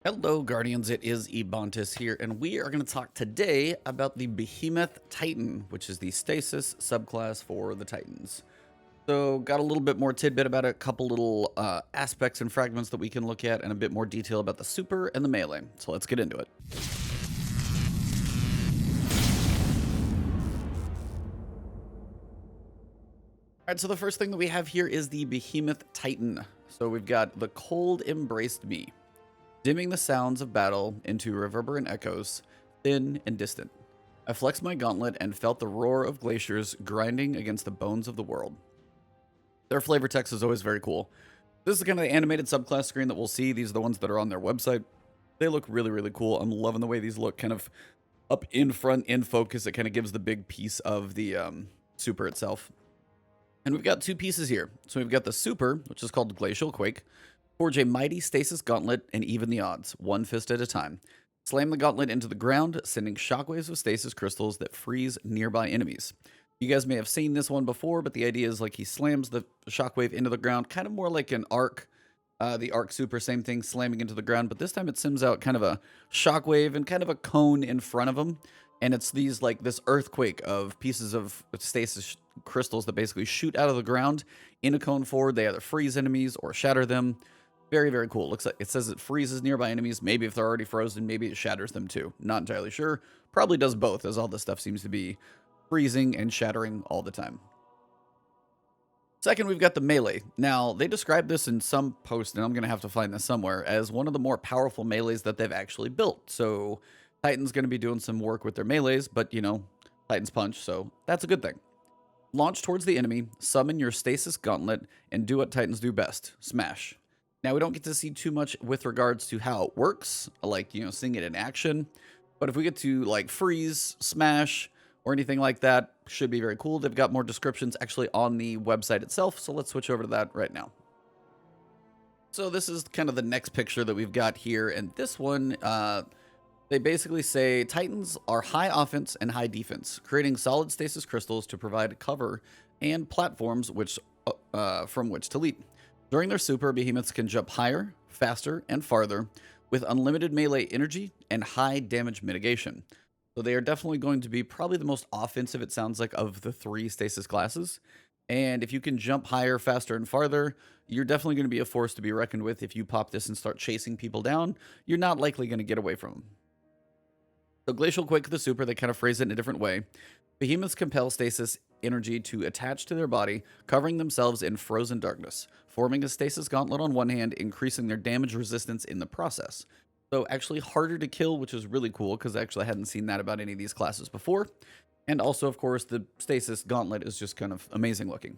Hello, Guardians. It is Ebontis here, and we are going to talk today about the Behemoth Titan, which is the Stasis subclass for the Titans. So, got a little bit more tidbit about it, a couple little aspects and fragments that we can look at, and a bit more detail about the super and the melee. So, let's get into it. Alright, so the first thing that we have here is the Behemoth Titan. So, we've got the Cold Embraced Me, dimming the sounds of battle into reverberant echoes, thin and distant. I flexed my gauntlet and felt the roar of glaciers grinding against the bones of the world. Their flavor text is always very cool. This is kind of the animated subclass screen that we'll see. These are the ones that are on their website. They look really, really cool. I'm loving the way these look kind of up in front, in focus. It kind of gives the big piece of the super itself. And we've got two pieces here. So we've got the super, which is called Glacial Quake. Forge a mighty stasis gauntlet and even the odds, one fist at a time. Slam the gauntlet into the ground, sending shockwaves of stasis crystals that freeze nearby enemies. You guys may have seen this one before, but the idea is like he slams the shockwave into the ground, kind of more like an arc. The arc super, same thing, slamming into the ground, but this time it sends out kind of a shockwave and kind of a cone in front of him. And it's these like this earthquake of pieces of stasis crystals that basically shoot out of the ground in a cone forward. They either freeze enemies or shatter them. Very, very cool. Looks like it says it freezes nearby enemies. Maybe if they're already frozen, maybe it shatters them too. Not entirely sure. Probably does both, as all this stuff seems to be freezing and shattering all the time. Second, we've got the melee. Now, they describe this in some post, and I'm going to have to find this somewhere, as one of the more powerful melees that they've actually built. So, Titan's going to be doing some work with their melees, but, you know, Titan's punch, so that's a good thing. Launch towards the enemy, summon your stasis gauntlet, and do what Titans do best, smash. Now, we don't get to see too much with regards to how it works, like, you know, seeing it in action. But if we get to, like, freeze, smash, or anything like that, should be very cool. They've got more descriptions actually on the website itself, so let's switch over to that right now. So this is kind of the next picture that we've got here, and this one, they basically say Titans are high offense and high defense, creating solid stasis crystals to provide cover and platforms from which to leap. During their super, behemoths can jump higher, faster, and farther with unlimited melee energy and high damage mitigation. So they are definitely going to be probably the most offensive, it sounds like, of the three stasis classes. And if you can jump higher, faster, and farther, you're definitely going to be a force to be reckoned with. If you pop this and start chasing people down, you're not likely going to get away from them. So Glacial Quake, the super, they kind of phrase it in a different way. Behemoths compel stasis energy to attach to their body, covering themselves in frozen darkness, forming a stasis gauntlet on one hand, increasing their damage resistance in the process. So actually harder to kill, which is really cool, because I actually hadn't seen that about any of these classes before. And also, of course, the stasis gauntlet is just kind of amazing looking.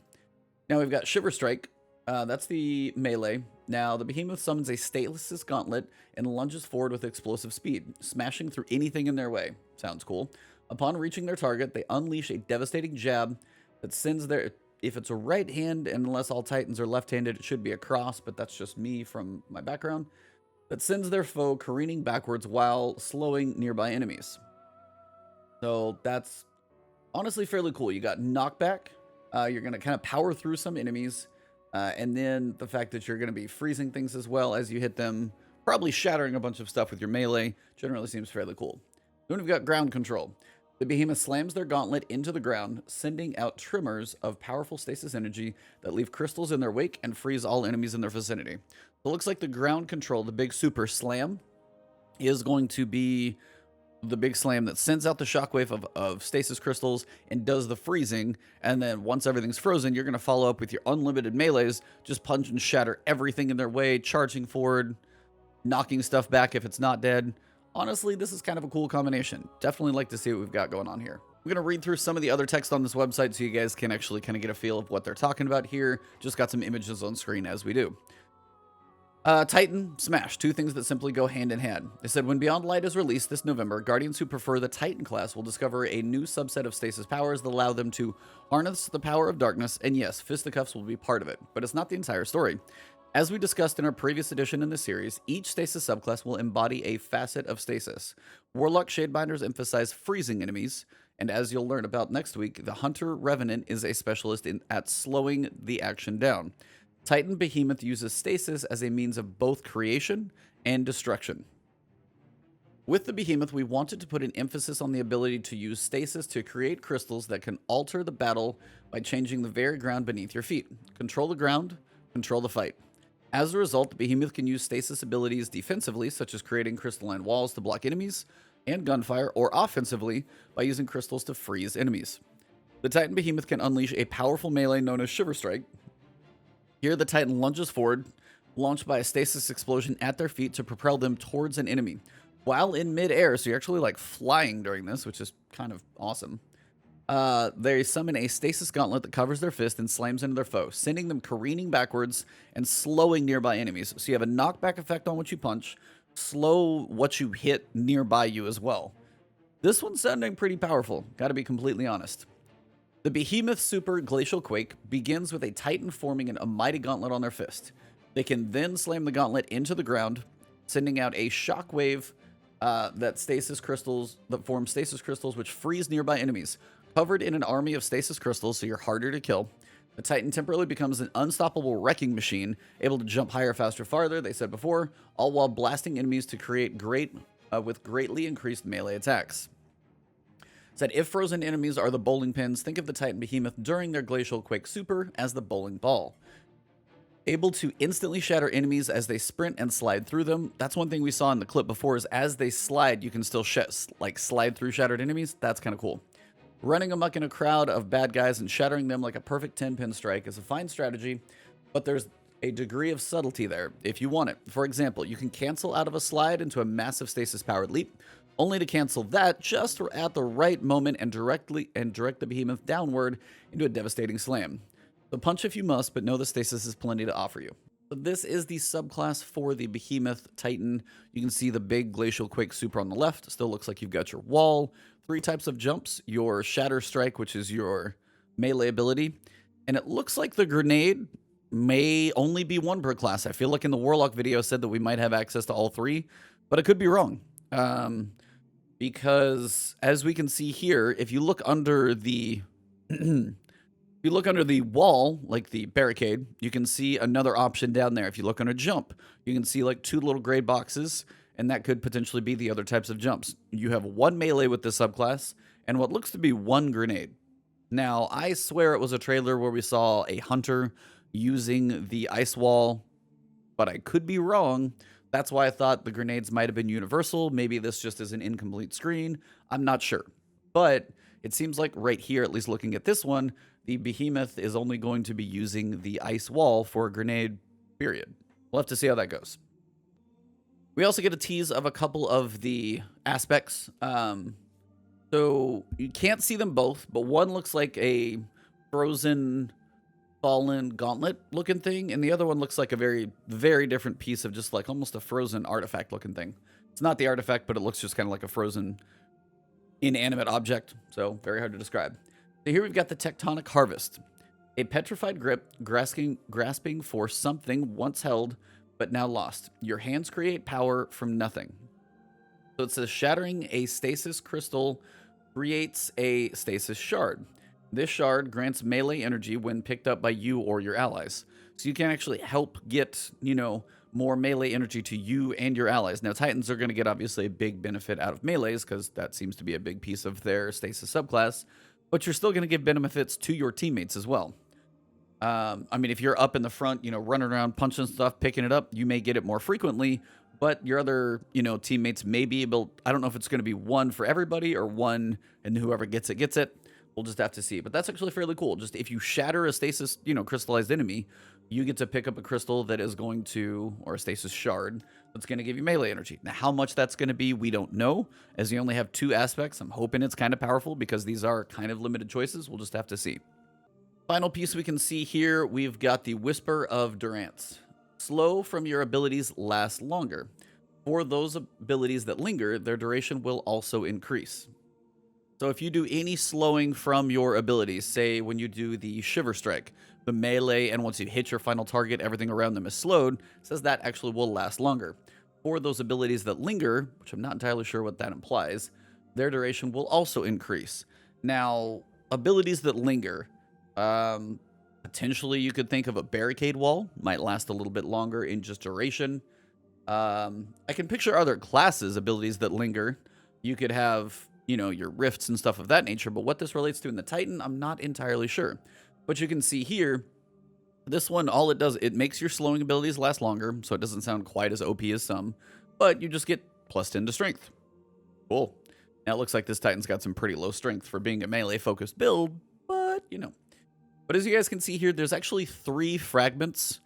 Now we've got Shiver Strike. That's the melee. Now, the behemoth summons a stasis gauntlet and lunges forward with explosive speed, smashing through anything in their way. Sounds cool. Upon reaching their target, they unleash a devastating jab that sends their... If it's a right hand, and unless all Titans are left-handed, it should be a cross, but that's just me from my background. That sends their foe careening backwards while slowing nearby enemies. So that's honestly fairly cool. You got knockback. You're going to kind of power through some enemies. And then the fact that you're going to be freezing things as well as you hit them, probably shattering a bunch of stuff with your melee, generally seems fairly cool. Then we've got ground control. The behemoth slams their gauntlet into the ground, sending out tremors of powerful stasis energy that leave crystals in their wake and freeze all enemies in their vicinity. So it looks like the ground control, the big super slam, is going to be the big slam that sends out the shockwave of stasis crystals and does the freezing. And then once everything's frozen, you're going to follow up with your unlimited melees, just punch and shatter everything in their way, charging forward, knocking stuff back if it's not dead. Honestly, this is kind of a cool combination. Definitely like to see what we've got going on here. I'm going to read through some of the other text on this website so you guys can actually kind of get a feel of what they're talking about here. Just got some images on screen as we do. Titan, Smash, two things that simply go hand in hand. They said, when Beyond Light is released this November, Guardians who prefer the Titan class will discover a new subset of stasis powers that allow them to harness the power of darkness, and yes, fisticuffs will be part of it, but it's not the entire story. As we discussed in our previous edition in this series, each stasis subclass will embody a facet of stasis. Warlock Shadebinders emphasize freezing enemies, and as you'll learn about next week, the Hunter Revenant is a specialist at slowing the action down. Titan Behemoth uses stasis as a means of both creation and destruction. With the Behemoth, we wanted to put an emphasis on the ability to use Stasis to create crystals that can alter the battle by changing the very ground beneath your feet. Control the ground, control the fight. As a result, the Behemoth can use Stasis abilities defensively, such as creating crystalline walls to block enemies and gunfire, or offensively by using crystals to freeze enemies. The Titan Behemoth can unleash a powerful melee known as Shiver Strike. Here, the Titan lunges forward, launched by a Stasis explosion at their feet to propel them towards an enemy. While in midair, so you're actually like flying during this, which is kind of awesome. They summon a Stasis gauntlet that covers their fist and slams into their foe, sending them careening backwards and slowing nearby enemies. So you have a knockback effect on what you punch, slow what you hit nearby you as well. This one's sounding pretty powerful, gotta be completely honest. The Behemoth Super Glacial Quake begins with a Titan forming a mighty gauntlet on their fist. They can then slam the gauntlet into the ground, sending out a shockwave that form stasis crystals which freeze nearby enemies. Covered in an army of stasis crystals, so you're harder to kill, the Titan temporarily becomes an unstoppable wrecking machine, able to jump higher, faster, farther, they said before, all while blasting enemies to create with greatly increased melee attacks. Said if frozen enemies are the bowling pins, think of the Titan Behemoth during their Glacial Quake Super as the bowling ball. Able to instantly shatter enemies as they sprint and slide through them. That's one thing we saw in the clip before, is as they slide, you can still slide through shattered enemies. That's kind of cool. Running amok in a crowd of bad guys and shattering them like a perfect 10-pin strike is a fine strategy, but there's a degree of subtlety there if you want it. For example, you can cancel out of a slide into a massive stasis-powered leap, only to cancel that just at the right moment and direct the Behemoth downward into a devastating slam. So punch if you must, but know the Stasis has plenty to offer you. So this is the subclass for the Behemoth Titan. You can see the big Glacial Quake Super on the left. Still looks like you've got your wall. 3 types of jumps. Your Shatter Strike, which is your melee ability. And it looks like the grenade may only be 1 per class. I feel like in the Warlock video said that we might have access to all 3, but I could be wrong. Because as we can see here, if you look under the... If you look under the wall, like the barricade, you can see another option down there. If you look under jump, you can see like 2 little gray boxes, and that could potentially be the other types of jumps. You have 1 melee with this subclass, and what looks to be 1 grenade. Now, I swear it was a trailer where we saw a hunter using the ice wall, but I could be wrong. That's why I thought the grenades might have been universal. Maybe this just is an incomplete screen. I'm not sure. But it seems like right here, at least looking at this one, the Behemoth is only going to be using the ice wall for a grenade, period. We'll have to see how that goes. We also get a tease of a couple of the aspects. So you can't see them both, but one looks like a frozen, fallen gauntlet looking thing, and the other one looks like a very, very different piece of just like almost a frozen artifact looking thing. It's not the artifact, but it looks just kind of like a frozen inanimate object, so very hard to describe. So here we've got the Tectonic Harvest, a petrified grip grasping for something once held but now lost. Your hands create power from nothing. So it says shattering a stasis crystal creates a stasis shard. This shard grants melee energy when picked up by you or your allies. So you can actually help get, more melee energy to you and your allies. Now, Titans are going to get obviously a big benefit out of melees because that seems to be a big piece of their stasis subclass. But you're still going to give benefits to your teammates as well. I mean, if you're up in the front, running around, punching stuff, picking it up, you may get it more frequently. But your other, teammates may be able... I don't know if it's going to be 1 for everybody or 1 and whoever gets it, gets it. We'll just have to see. But that's actually fairly cool. Just if you shatter a stasis, crystallized enemy, you get to pick up a crystal that is going to... or a stasis shard that's going to give you melee energy. Now, how much that's going to be, we don't know. As you only have 2 aspects, I'm hoping it's kind of powerful because these are kind of limited choices. We'll just have to see. Final piece we can see here, we've got the Whisper of Durance. Slow from your abilities lasts longer. For those abilities that linger, their duration will also increase. So if you do any slowing from your abilities, say when you do the Shiver Strike, the melee, and once you hit your final target, everything around them is slowed, it says that actually will last longer. For those abilities that linger, which I'm not entirely sure what that implies, their duration will also increase. Now, abilities that linger, potentially you could think of a barricade wall, might last a little bit longer in just duration. I can picture other classes' abilities that linger. You could have, you know, your rifts and stuff of that nature, but what this relates to in the Titan, I'm not entirely sure. But you can see here, this one, all it does, it makes your slowing abilities last longer, so it doesn't sound quite as OP as some, but you just get +10 to strength. Cool. Now it looks like this Titan's got some pretty low strength for being a melee-focused build, but, you know. But as you guys can see here, there's actually 3 fragments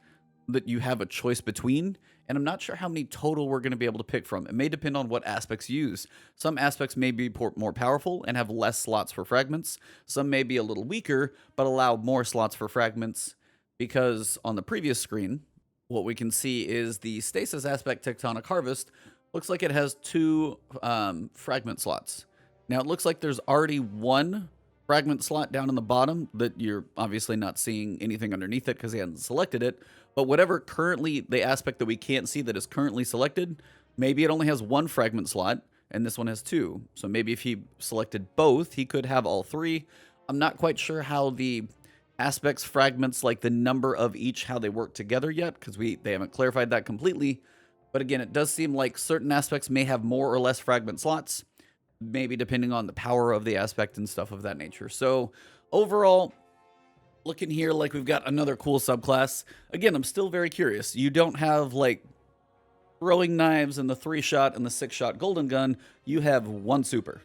that you have a choice between, and I'm not sure how many total we're going to be able to pick from. It may depend on what aspects you use. Some aspects may be more powerful and have less slots for fragments. Some may be a little weaker, but allow more slots for fragments, because on the previous screen, what we can see is the Stasis aspect Tectonic Harvest looks like it has 2 fragment slots. Now it looks like there's already 1 fragment slot down in the bottom that you're obviously not seeing anything underneath it because he hasn't selected it. But whatever currently, the aspect that we can't see that is currently selected, maybe it only has 1 fragment slot and this one has 2. So maybe if he selected both, he could have all 3. I'm not quite sure how the aspects, fragments, like the number of each, how they work together yet, because they haven't clarified that completely. But again, it does seem like certain aspects may have more or less fragment slots, maybe depending on the power of the aspect and stuff of that nature. So overall, looking here like we've got another cool subclass. Again, I'm still very curious. You don't have like throwing knives and the 3-shot and the 6-shot golden gun. You have 1 super.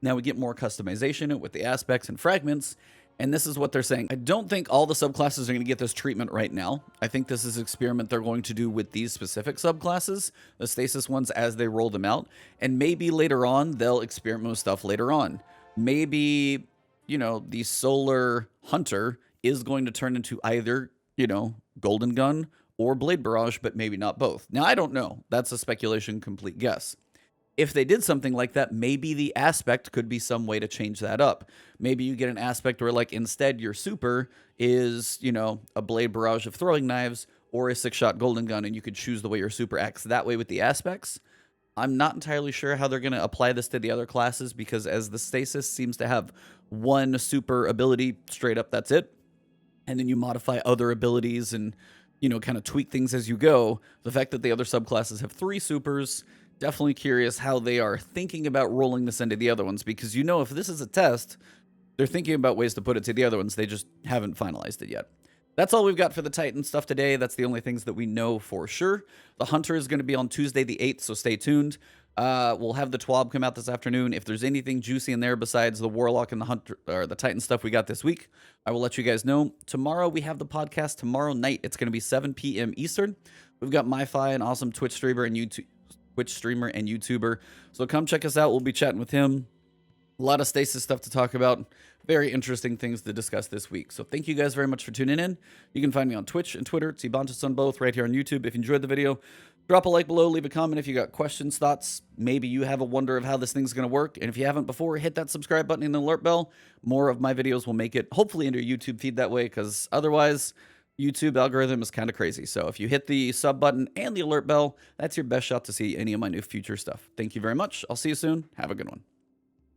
Now we get more customization with the aspects and fragments. And this is what they're saying. I don't think all the subclasses are going to get this treatment right now. I think this is an experiment they're going to do with these specific subclasses, the Stasis ones, as they roll them out. And maybe later on, they'll experiment with stuff later on. Maybe, you know, the Solar Hunter is going to turn into either, you know, Golden Gun or Blade Barrage, but maybe not both. Now, I don't know. That's a speculation, complete guess. If they did something like that, maybe the aspect could be some way to change that up. Maybe you get an aspect where, like, instead your super is, you know, a Blade Barrage of throwing knives or a 6-shot golden gun, and you could choose the way your super acts that way with the aspects. I'm not entirely sure how they're going to apply this to the other classes, because as the Stasis seems to have 1 super ability straight up, that's it. And then you modify other abilities and, you know, kind of tweak things as you go. The fact that the other subclasses have 3 supers, definitely curious how they are thinking about rolling this into the other ones, because, you know, if this is a test, they're thinking about ways to put it to the other ones. They just haven't finalized it yet. That's all we've got for the Titan stuff today. That's the only things that we know for sure. The Hunter is going to be on Tuesday the 8th, so stay tuned. We'll have the TWAB come out this afternoon. If there's anything juicy in there besides the Warlock and the Hunter or the Titan stuff we got this week, I will let you guys know. Tomorrow we have the podcast tomorrow night. It's going to be 7 p.m. Eastern. We've got MyFi, an awesome Twitch streamer and YouTuber. So come check us out. We'll be chatting with him. A lot of Stasis stuff to talk about. Very interesting things to discuss this week. So thank you guys very much for tuning in. You can find me on Twitch and Twitter. It's Ebontis on both, right here on YouTube. If you enjoyed the video, drop a like below, leave a comment if you got questions, thoughts. Maybe you have a wonder of how this thing's going to work. And if you haven't before, hit that subscribe button and the alert bell. More of my videos will make it hopefully into your YouTube feed that way, because otherwise YouTube algorithm is kind of crazy. So if you hit the sub button and the alert bell, that's your best shot to see any of my new future stuff. Thank you very much. I'll see you soon. Have a good one.